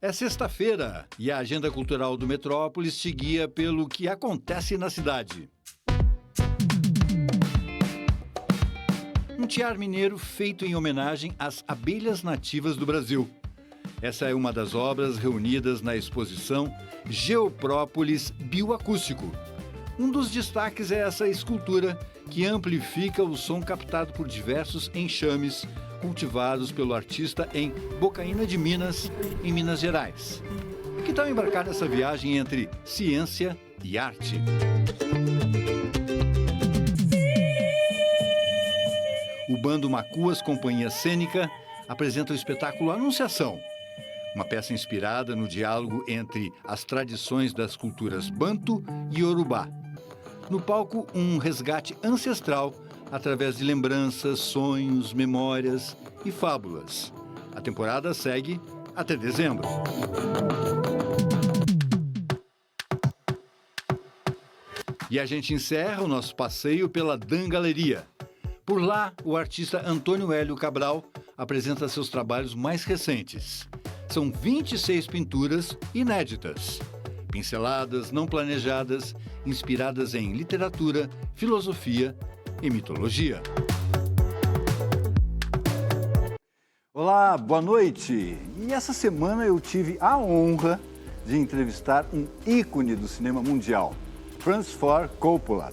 É sexta-feira e a agenda cultural do Metrópolis te guia pelo que acontece na cidade. Um tiar mineiro feito em homenagem às abelhas nativas do Brasil. Essa é uma das obras reunidas na exposição Metrópolis bioacústico. Um dos destaques é essa escultura que amplifica o som captado por diversos enxames cultivados pelo artista em Bocaina de Minas, em Minas Gerais. Que tal embarcar nessa viagem entre ciência e arte? O bando Macuas Companhia Cênica apresenta o espetáculo Anunciação, uma peça inspirada no diálogo entre as tradições das culturas Banto e Yorubá. No palco, um resgate ancestral através de lembranças, sonhos, memórias e fábulas. A temporada segue até dezembro. E a gente encerra o nosso passeio pela Dan Galeria. Por lá, o artista Antônio Hélio Cabral apresenta seus trabalhos mais recentes. São 26 pinturas inéditas, pinceladas não planejadas, inspiradas em literatura, filosofia e mitologia. Olá, boa noite! E essa semana eu tive a honra de entrevistar um ícone do cinema mundial, Francis Ford Coppola.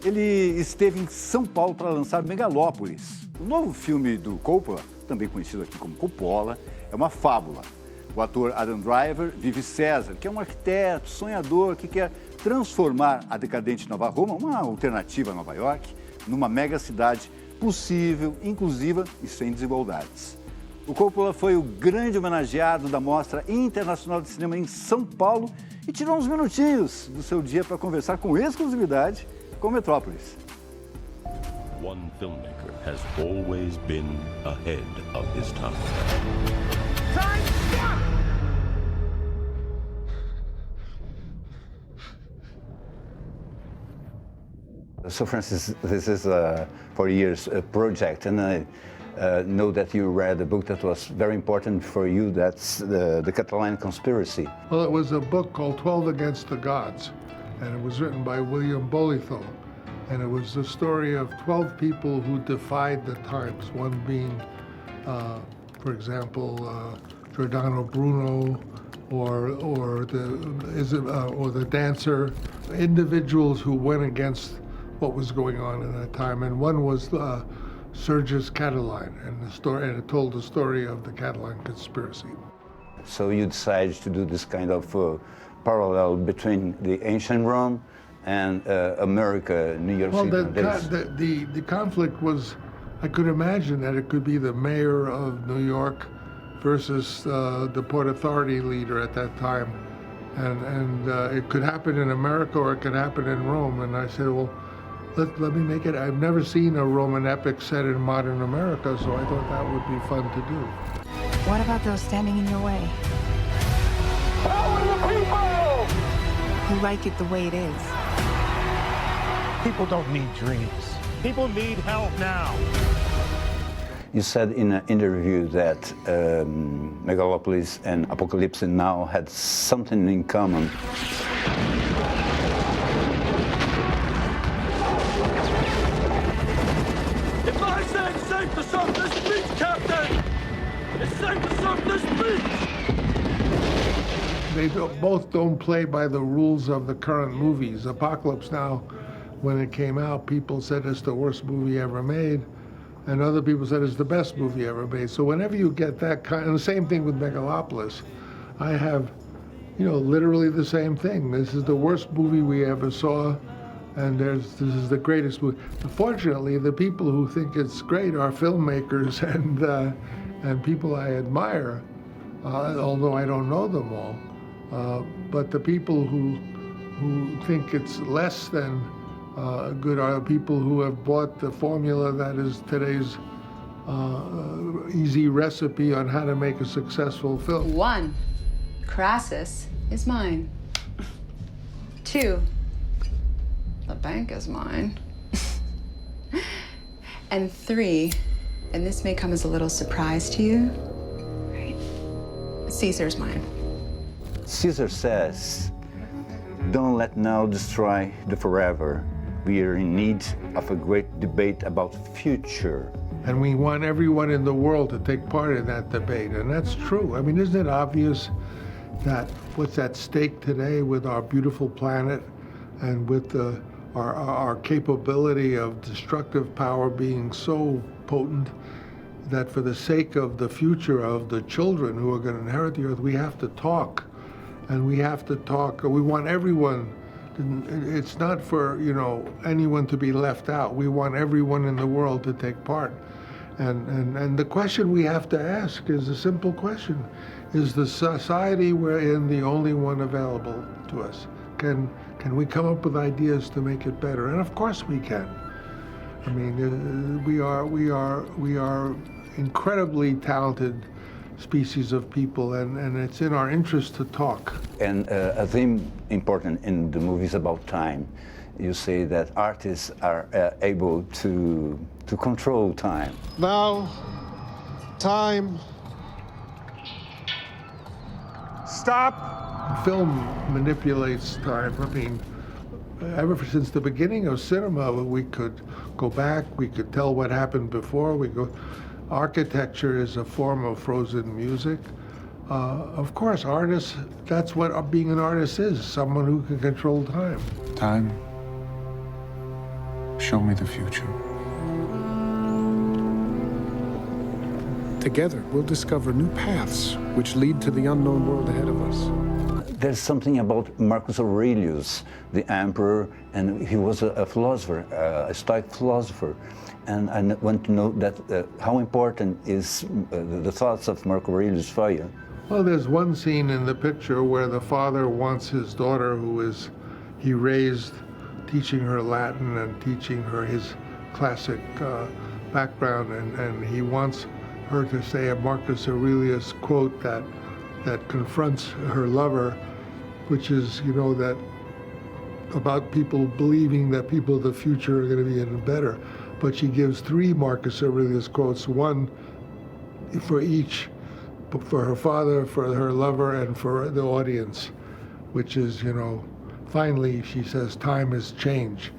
Ele esteve em São Paulo para lançar Megalópolis. O novo filme do Coppola, também conhecido aqui como Coppola, é uma fábula. O ator Adam Driver vive César, que é um arquiteto, sonhador, que quer transformar a decadente Nova Roma, uma alternativa a Nova York, numa mega cidade possível, inclusiva e sem desigualdades. O Coppola foi o grande homenageado da Mostra Internacional de Cinema em São Paulo e tirou uns minutinhos do seu dia para conversar com exclusividade com Metrópolis. One filmmaker has always been ahead of his time. Time, stop! So, Francis, this is a 4 years project, and I know that you read a book that was very important for you. That's the Catalan Conspiracy. Well, it was a book called 12 Against the Gods, and it was written by William Bolitho. And it was the story of 12 people who defied the times, one being, for example, Giordano Bruno, or the dancer, individuals who went against what was going on in that time. And one was Sergius Catalan, and it told the story of the Catalan conspiracy. So you decided to do this kind of parallel between the ancient Rome and America, New York City. Well, the conflict was, I could imagine that it could be the mayor of New York versus the Port Authority leader at that time. And it could happen in America or it could happen in Rome. And I said, well, let me make it. I've never seen a Roman epic set in modern America, so I thought that would be fun to do. What about those standing in your way? Power to the people! You like it the way it is. People don't need dreams. People need help now. You said in an interview that Megalopolis and Apocalypse Now had something in common. If I say it's safe to surf this beach, Captain, it's safe to surf this beach! They both don't play by the rules of the current movies. Apocalypse Now, when it came out, people said it's the worst movie ever made, and other people said it's the best movie ever made. So whenever you get that kind, and the same thing with Megalopolis, I have, literally the same thing. This is the worst movie we ever saw, and this is the greatest movie. Fortunately, the people who think it's great are filmmakers and people I admire, although I don't know them all. But the people who think it's less than good are people who have bought the formula that is today's easy recipe on how to make a successful film. 1, Crassus is mine. 2, the bank is mine. And 3, and this may come as a little surprise to you, right? Caesar's mine. Caesar says, "Don't let now destroy the forever. We are in need of a great debate about future." And we want everyone in the world to take part in that debate, and that's true. I mean, isn't it obvious that what's at stake today with our beautiful planet and with our capability of destructive power being so potent that for the sake of the future of the children who are going to inherit the earth, we have to talk. And we have to talk. We want everyone. It's not for, you know, anyone to be left out. We want everyone in the world to take part. And the question we have to ask is a simple question. Is the society we're in the only one available to us? Can we come up with ideas to make it better? And of course we can. I mean, we are incredibly talented species of people, and it's in our interest to talk. And a theme important in the movie is about time. You say that artists are able to control time. Now, time. Stop! Film manipulates time. I mean, ever since the beginning of cinema, we could go back, we could tell what happened before, architecture is a form of frozen music. Of course, artists, that's what being an artist is, someone who can control time. Time, show me the future. Together, we'll discover new paths which lead to the unknown world ahead of us. There's something about Marcus Aurelius, the emperor, and he was a philosopher, a Stoic philosopher. And I want to know that how important is the thoughts of Marcus Aurelius for you? Well, there's one scene in the picture where the father wants his daughter, he raised, teaching her Latin and teaching her his classic background, and he wants her to say a Marcus Aurelius quote that confronts her lover, which is, you know, that about people believing that people of the future are going to be even better. But she gives 3 Marcus Aurelius quotes, one for each, for her father, for her lover, and for the audience, which is, you know, finally she says, time is change.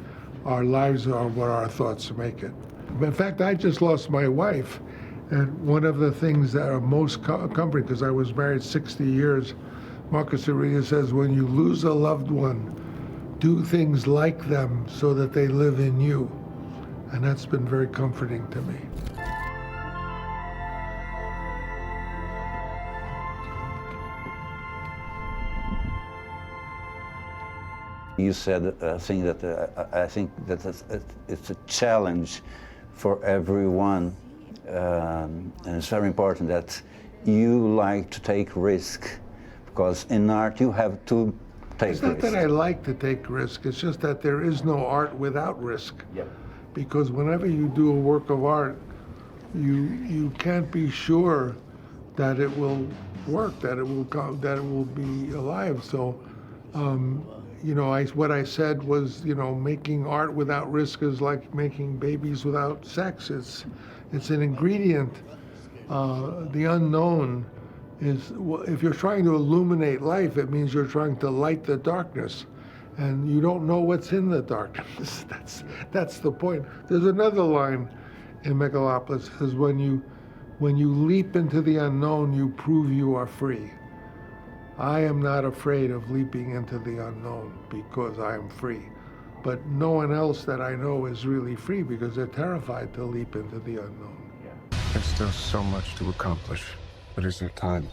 Our lives are what our thoughts make it. In fact, I just lost my wife, and one of the things that are most comforting, because I was married 60 years, Marcus Aurelius says, when you lose a loved one, do things like them so that they live in you. And that's been very comforting to me. You said a thing that I think that it's a challenge for everyone, and it's very important that you like to take risk, because in art you have to take risk. It's not that I like to take risk, it's just that there is no art without risk. Yeah. Because whenever you do a work of art, you can't be sure that it will work, that it will be alive. So, you know, what I said was, you know, making art without risk is like making babies without sex. It's an ingredient. The unknown is, if you're trying to illuminate life, it means you're trying to light the darkness. And you don't know what's in the darkness. That's the point. There's another line in Megalópolis, says when you leap into the unknown, you prove you are free. I am not afraid of leaping into the unknown because I am free. But no one else that I know is really free because they're terrified to leap into the unknown. There's still so much to accomplish, but is there time?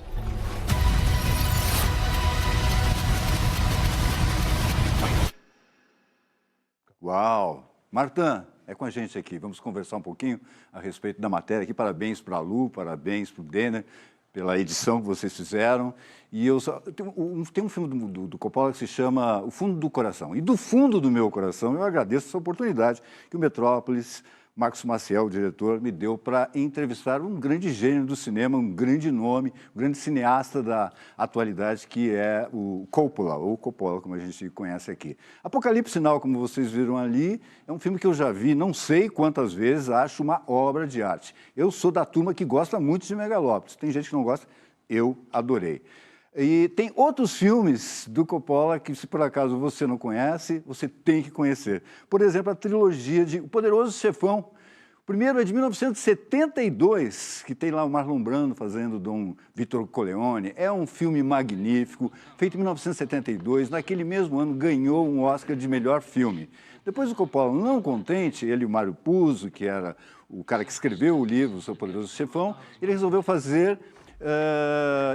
Uau! Martin, é com a gente aqui. Vamos conversar um pouquinho a respeito da matéria aqui. Parabéns para a Lu, parabéns para o Denner, pela edição que vocês fizeram. E tem um filme do Coppola que se chama O Fundo do Coração. E do fundo do meu coração, eu agradeço essa oportunidade que o Metrópolis, Marcos Maciel, o diretor, me deu para entrevistar um grande gênio do cinema, um grande nome, um grande cineasta da atualidade, que é o Coppola, ou Coppola, como a gente conhece aqui. Apocalipse Now, como vocês viram ali, é um filme que eu já vi não sei quantas vezes, acho uma obra de arte. Eu sou da turma que gosta muito de Megalópolis. Tem gente que não gosta, eu adorei. E tem outros filmes do Coppola que, se por acaso você não conhece, você tem que conhecer. Por exemplo, a trilogia de O Poderoso Chefão. O primeiro é de 1972, que tem lá o Marlon Brando fazendo Dom Vitor Corleone. É um filme magnífico, feito em 1972. Naquele mesmo ano, ganhou um Oscar de melhor filme. Depois o Coppola, não contente, ele e o Mário Puzo, que era o cara que escreveu o livro, O Seu Poderoso Chefão, ele resolveu fazer,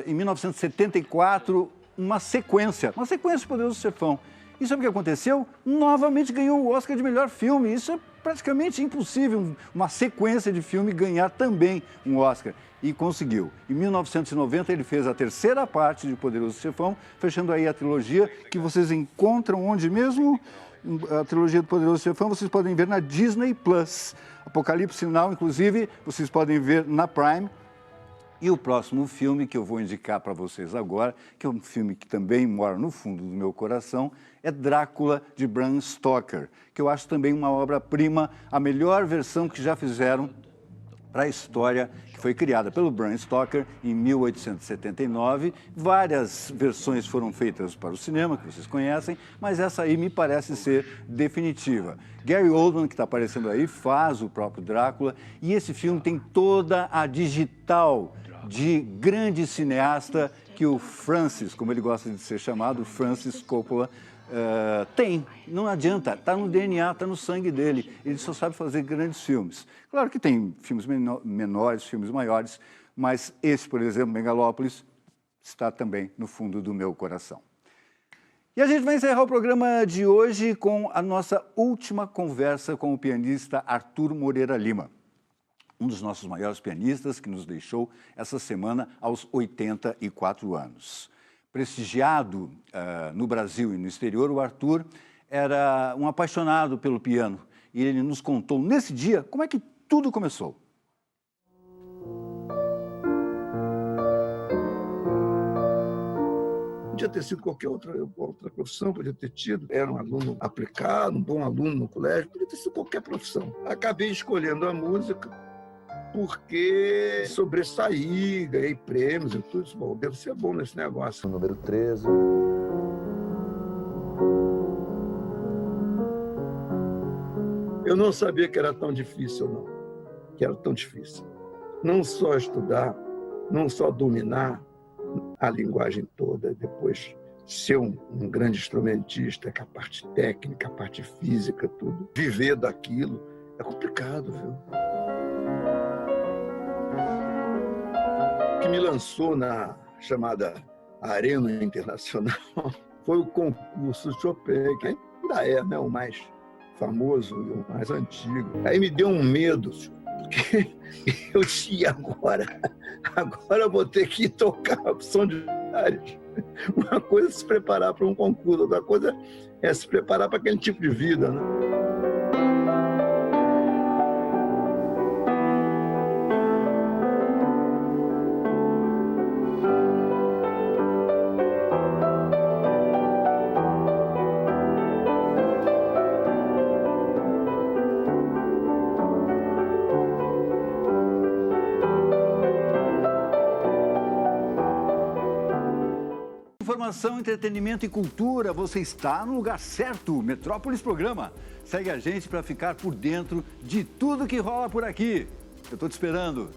em 1974, uma sequência do Poderoso Chefão. E sabe o que aconteceu? Novamente ganhou o Oscar de melhor filme. Isso é praticamente impossível, uma sequência de filme ganhar também um Oscar. E conseguiu. Em 1990 ele fez a terceira parte de Poderoso Chefão, fechando aí a trilogia que vocês encontram onde mesmo? A trilogia do Poderoso Chefão vocês podem ver na Disney+. Apocalipse Sinal, inclusive, vocês podem ver na Prime. E o próximo filme que eu vou indicar para vocês agora, que é um filme que também mora no fundo do meu coração, é Drácula, de Bram Stoker, que eu acho também uma obra-prima, a melhor versão que já fizeram para a história que foi criada pelo Bram Stoker em 1879. Várias versões foram feitas para o cinema, que vocês conhecem, mas essa aí me parece ser definitiva. Gary Oldman, que está aparecendo aí, faz o próprio Drácula, e esse filme tem toda a digital de grande cineasta que o Francis, como ele gosta de ser chamado, Francis Coppola, tem. Não adianta, está no DNA, está no sangue dele. Ele só sabe fazer grandes filmes. Claro que tem filmes menores, filmes maiores, mas esse, por exemplo, Megalópolis, está também no fundo do meu coração. E a gente vai encerrar o programa de hoje com a nossa última conversa com o pianista Arthur Moreira Lima, um dos nossos maiores pianistas, que nos deixou essa semana aos 84 anos. Prestigiado no Brasil e no exterior, o Arthur era um apaixonado pelo piano. E ele nos contou, nesse dia, como é que tudo começou. Podia ter sido qualquer outra profissão, podia ter tido. Era um aluno aplicado, um bom aluno no colégio, podia ter sido qualquer profissão. Acabei escolhendo a música porque sobressaí, ganhei prêmios e tudo isso. Bom, devo ser bom nesse negócio. O número 13. Eu não sabia que era tão difícil, não. Que era tão difícil. Não só estudar, não só dominar a linguagem toda, depois ser um grande instrumentista, que a parte técnica, a parte física, tudo. Viver daquilo é complicado, viu? O que me lançou na chamada Arena Internacional foi o concurso Chopin, que ainda é, né, o mais famoso e o mais antigo. Aí me deu um medo, senhor, porque eu tinha agora eu vou ter que tocar a opção de vários. Uma coisa é se preparar para um concurso, outra coisa é se preparar para aquele tipo de vida, né? Informação, entretenimento e cultura, você está no lugar certo, Metrópolis Programa. Segue a gente para ficar por dentro de tudo que rola por aqui. Eu estou te esperando.